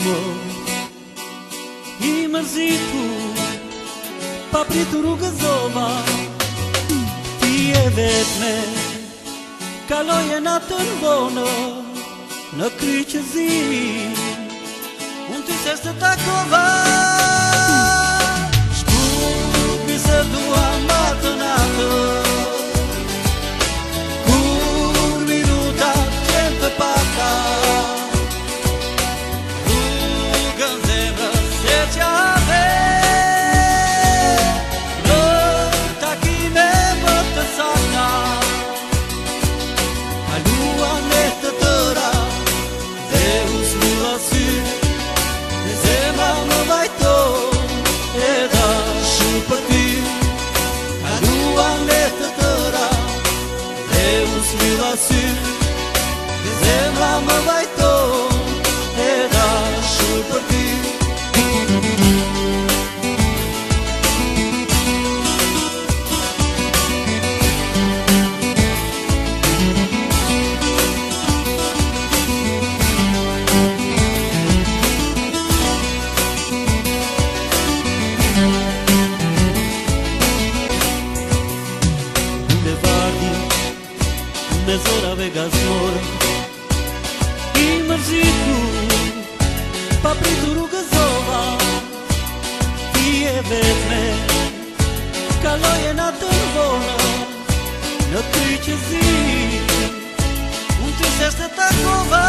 gjithmonë I mërzitur, pa pritur u gëzova. Ti e vetme, kaloje natën vonë, në kryqëzi, unë ty se së takova. Shkurbi se dua matë natë, kur minutat qenë të paka, rrugën zemrës se qave, në takime më të sakta, kaluan e të tëra, dhe usmila sy, dhe zemra më vajton, e dashur për ty. Kaluan e të tëra, dhe usmila sy, dhe zemra më vajton, e dashur për ty. Me zorave gazmore I mërzitur, pa pritur u gëzova. Ti e vetme, kaloje natën vonë, në kryqëzi, unë ty se takova.